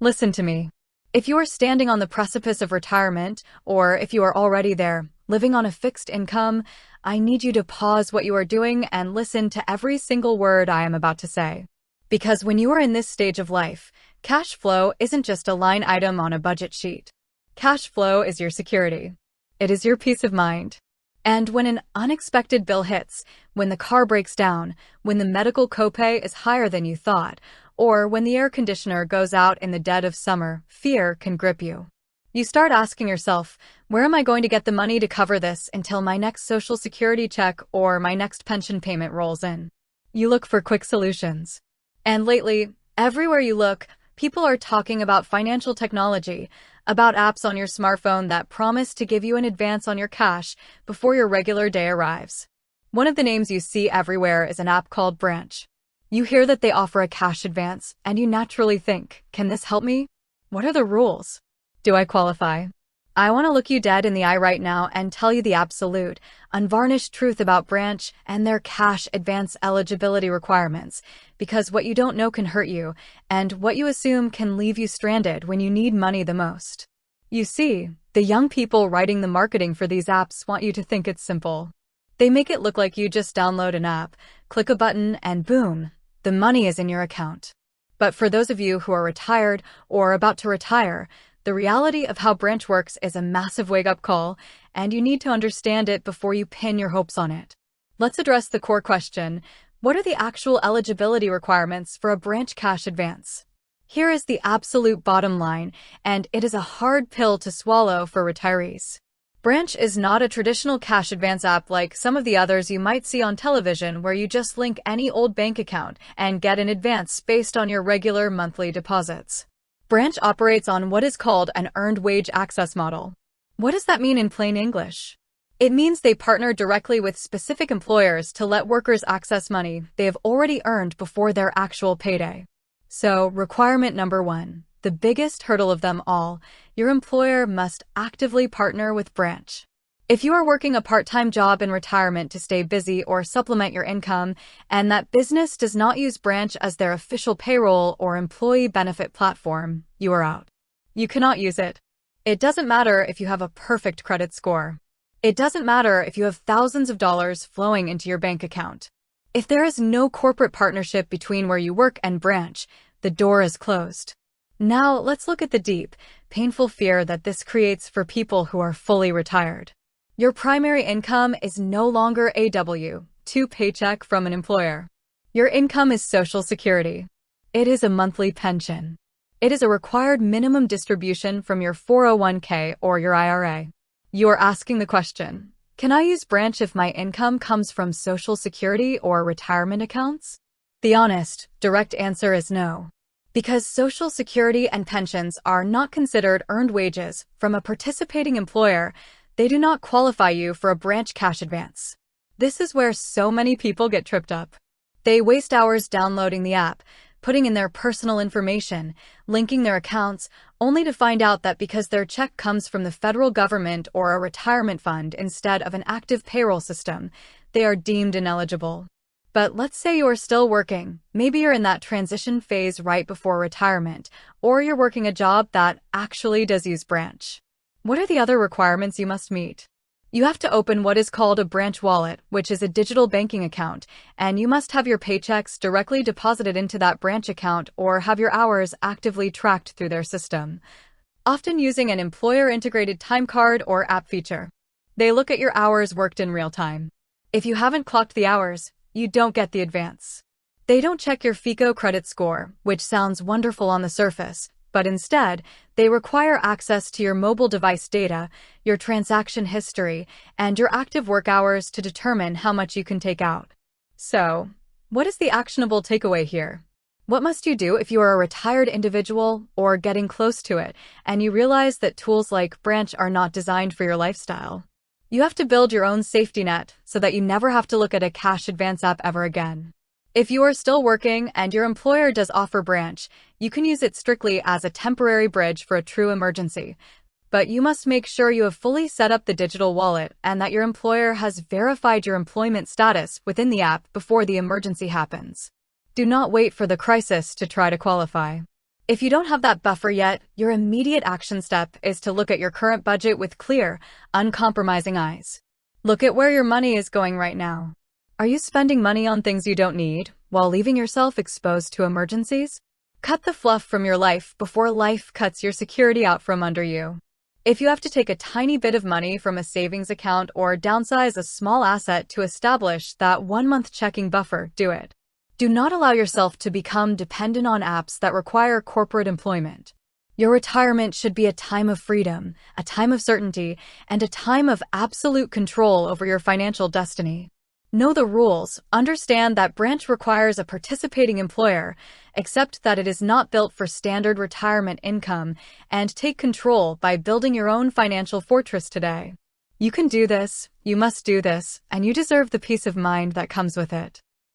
Listen to me. If you are standing on the precipice of retirement, or if you are already there, living on a fixed income, I need you to pause what you are doing and listen to every single word I am about to say. Because when you are in this stage of life, cash flow isn't just a line item on a budget sheet. Cash flow is your security. It is your peace of mind. And when an unexpected bill hits, when the car breaks down, when the medical copay is higher than you thought, or when the air conditioner goes out in the dead of summer, fear can grip you. You start asking yourself, where am I going to get the money to cover this until my next Social Security check or my next pension payment rolls in? You look for quick solutions. And lately, everywhere you look, people are talking about financial technology, about apps on your smartphone that promise to give you an advance on your cash before your regular day arrives. One of the names you see everywhere is an app called Branch. You hear that they offer a cash advance, and you naturally think, can this help me? What are the rules? Do I qualify? I want to look you dead in the eye right now and tell you the absolute, unvarnished truth about Branch and their cash advance eligibility requirements, because what you don't know can hurt you, and what you assume can leave you stranded when you need money the most. You see, the young people writing the marketing for these apps want you to think it's simple. They make it look like you just download an app, click a button, and boom, the money is in your account. But for those of you who are retired or about to retire, the reality of how Branch works is a massive wake-up call, and you need to understand it before you pin your hopes on it. Let's address the core question: what are the actual eligibility requirements for a Branch cash advance? Here is the absolute bottom line, and it is a hard pill to swallow for retirees. Branch is not a traditional cash advance app like some of the others you might see on television, where you just link any old bank account and get an advance based on your regular monthly deposits. Branch operates on what is called an earned wage access model. What does that mean in plain English? It means they partner directly with specific employers to let workers access money they have already earned before their actual payday. So, requirement number 1, the biggest hurdle of them all, your employer must actively partner with Branch. If you are working a part-time job in retirement to stay busy or supplement your income, and that business does not use Branch as their official payroll or employee benefit platform, you are out. You cannot use it. It doesn't matter if you have a perfect credit score. It doesn't matter if you have thousands of dollars flowing into your bank account. If there is no corporate partnership between where you work and Branch, the door is closed. Now, let's look at the deep, painful fear that this creates for people who are fully retired. Your primary income is no longer a W-2 paycheck from an employer. Your income is Social Security. It is a monthly pension. It is a required minimum distribution from your 401k or your IRA. You are asking the question, can I use Branch if my income comes from Social Security or retirement accounts? The honest, direct answer is no. Because Social Security and pensions are not considered earned wages from a participating employer, they do not qualify you for a Branch cash advance. This is where so many people get tripped up. They waste hours downloading the app, putting in their personal information, linking their accounts, only to find out that because their check comes from the federal government or a retirement fund instead of an active payroll system, they are deemed ineligible. But let's say you are still working. Maybe you're in that transition phase right before retirement, or you're working a job that actually does use Branch. What are the other requirements you must meet? You have to open what is called a Branch wallet, which is a digital banking account, and you must have your paychecks directly deposited into that Branch account or have your hours actively tracked through their system, often using an employer-integrated time card or app feature. They look at your hours worked in real time. If you haven't clocked the hours, you don't get the advance. They don't check your FICO credit score, which sounds wonderful on the surface, but instead, they require access to your mobile device data, your transaction history, and your active work hours to determine how much you can take out. So, what is the actionable takeaway here? What must you do if you are a retired individual or getting close to it, and you realize that tools like Branch are not designed for your lifestyle? You have to build your own safety net so that you never have to look at a cash advance app ever again. If you are still working and your employer does offer Branch, you can use it strictly as a temporary bridge for a true emergency. But you must make sure you have fully set up the digital wallet and that your employer has verified your employment status within the app before the emergency happens. Do not wait for the crisis to try to qualify. If you don't have that buffer yet, your immediate action step is to look at your current budget with clear, uncompromising eyes. Look at where your money is going right now. Are you spending money on things you don't need, while leaving yourself exposed to emergencies? Cut the fluff from your life before life cuts your security out from under you. If you have to take a tiny bit of money from a savings account or downsize a small asset to establish that 1-month checking buffer, do it. Do not allow yourself to become dependent on apps that require corporate employment. Your retirement should be a time of freedom, a time of certainty, and a time of absolute control over your financial destiny. Know the rules, understand that branch requires a participating employer, accept that it is not built for standard retirement income, and take control by building your own financial fortress today. You can do this, you must do this, and you deserve the peace of mind that comes with it.